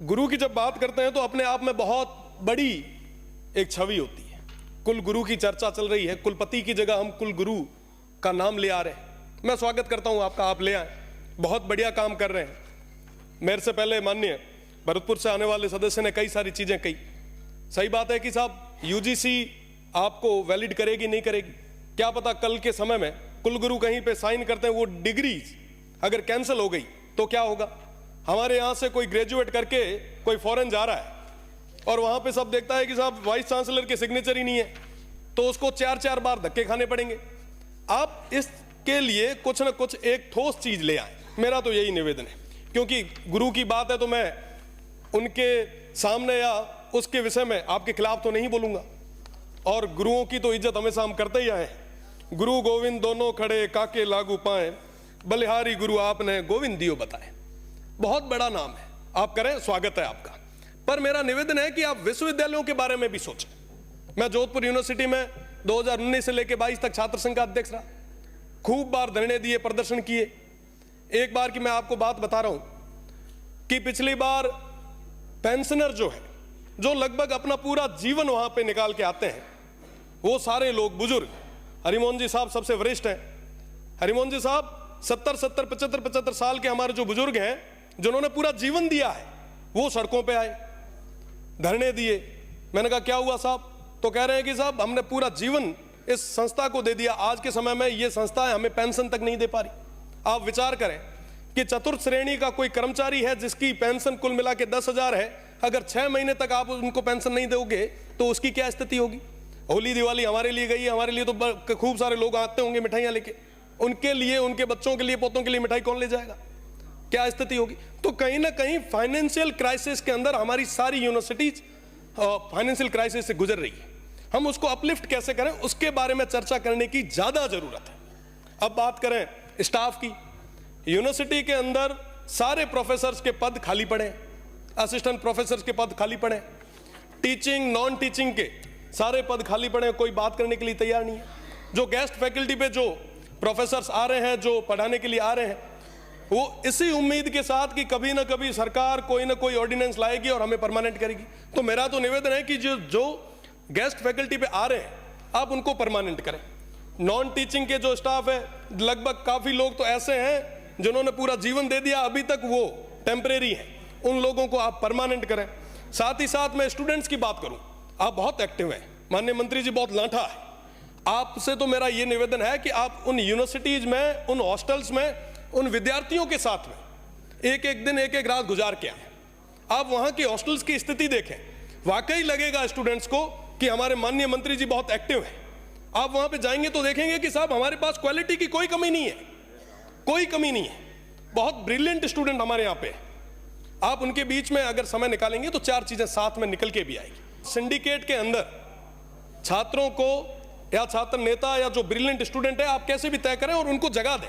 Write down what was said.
गुरु की जब बात करते हैं तो अपने आप में बहुत बड़ी एक छवि होती है। कुल गुरु की चर्चा चल रही है, कुलपति की जगह हम कुल गुरु का नाम ले आ रहे हैं। मैं स्वागत करता हूं आपका, आप ले आए, बहुत बढ़िया काम कर रहे हैं। मेरे से पहले माननीय भरतपुर से आने वाले सदस्य ने कई सारी चीजें कही। सही बात है कि साहब यूजीसी आपको वैलिड करेगी नहीं करेगी, क्या पता कल के समय में कुलगुरु कहीं पे साइन करते हैं, वो डिग्री अगर कैंसिल हो गई तो क्या होगा। हमारे यहाँ से कोई ग्रेजुएट करके कोई फॉरेन जा रहा है और वहां पे सब देखता है कि साहब वाइस चांसलर के सिग्नेचर ही नहीं है, तो उसको 4-4 बार धक्के खाने पड़ेंगे। आप इसके लिए कुछ ना कुछ एक ठोस चीज ले आए, मेरा तो यही निवेदन है। क्योंकि गुरु की बात है तो मैं उनके सामने या उसके विषय में आपके खिलाफ तो नहीं बोलूंगा, और गुरुओं की तो इज्जत हमेशा हम करते ही आए हैं। गुरु गोविंद दोनों खड़े काके लागू पाए, बलिहारी गुरु आपने गोविंद दियो बताए। बहुत बड़ा नाम है, आप करें, स्वागत है आपका। पर मेरा निवेदन है कि आप विश्वविद्यालयों के बारे में भी सोचें। मैं जोधपुर यूनिवर्सिटी में 2019 से लेकर 22 तक छात्र संघ का अध्यक्ष रहा, खूब बार धरने दिए, प्रदर्शन किए। एक बार की मैं आपको बात बता रहा हूं कि पिछली बार पेंशनर जो है, जो लगभग अपना पूरा जीवन वहां पे निकाल के आते हैं, वो सारे लोग बुजुर्ग, हरिमोहन जी साहब सबसे वरिष्ठ हैं। हरिमोहन जी साहब 70, 75 साल के हमारे जो बुजुर्ग हैं, जिन्होंने पूरा जीवन दिया है, वो सड़कों पे आए, धरने दिए। मैंने कहा क्या हुआ साहब? तो कह रहे हैं कि साहब हमने पूरा जीवन इस संस्था को दे दिया, आज के समय में ये संस्था हमें पेंशन तक नहीं दे पा रही। आप विचार करें कि चतुर्थ श्रेणी का कोई कर्मचारी है जिसकी पेंशन कुल मिला के 10,000 है, अगर 6 महीने तक आप उनको पेंशन नहीं दोगे तो उसकी क्या स्थिति होगी। होली दिवाली हमारे लिए गई है, हमारे लिए तो खूब सारे लोग आते होंगे मिठाइयां लेके, उनके लिए, उनके बच्चों के लिए, पोतों के लिए मिठाई कौन ले जाएगा, क्या स्थिति होगी। तो कहीं ना कहीं फाइनेंशियल क्राइसिस के अंदर हमारी सारी यूनिवर्सिटीज फाइनेंशियल क्राइसिस से गुजर रही है। हम उसको अपलिफ्ट कैसे करें, उसके बारे में चर्चा करने की ज्यादा जरूरत है। अब बात करें स्टाफ की, यूनिवर्सिटी के अंदर सारे प्रोफेसर्स के पद खाली पड़े, असिस्टेंट प्रोफेसर्स के पद खाली पड़े, टीचिंग नॉन टीचिंग के सारे पद खाली पड़े, कोई बात करने के लिए तैयार नहीं है। जो गेस्ट फैकल्टी पे जो प्रोफेसर्स आ रहे हैं, जो पढ़ाने के लिए आ रहे हैं, वो इसी उम्मीद के साथ कि कभी ना कभी सरकार कोई ना कोई ऑर्डिनेंस लाएगी और हमें परमानेंट करेगी। तो मेरा तो निवेदन है कि जो गेस्ट फैकल्टी पे आ रहे हैं, आप उनको परमानेंट करें। नॉन टीचिंग के जो स्टाफ है, लगभग काफी लोग तो ऐसे हैं जिन्होंने पूरा जीवन दे दिया, अभी तक वो टेम्परेरी है, उन लोगों को आप परमानेंट करें। साथ ही साथ मैं स्टूडेंट्स की बात करूं, आप बहुत एक्टिव हैं, माननीय मंत्री जी बहुत लांठा है। आपसे तो मेरा ये निवेदन है कि आप उन यूनिवर्सिटीज में, उन हॉस्टल्स में, उन विद्यार्थियों के साथ में एक एक दिन, एक एक रात गुजार के आए। आप वहां की हॉस्टल्स की स्थिति देखें, वाकई लगेगा स्टूडेंट्स को कि हमारे माननीय मंत्री जी बहुत एक्टिव हैं। आप वहां पे जाएंगे तो देखेंगे कि साहब हमारे पास क्वालिटी की कोई कमी नहीं है, कोई कमी नहीं है। बहुत ब्रिलियंट स्टूडेंट हमारे यहाँ पे। आप उनके बीच में अगर समय निकालेंगे तो 4 चीजें साथ में निकल के भी आएगी। सिंडिकेट के अंदर छात्रों को या छात्र नेता या जो ब्रिलियंट स्टूडेंट है, आप कैसे भी तय करें और उनको जगह दें।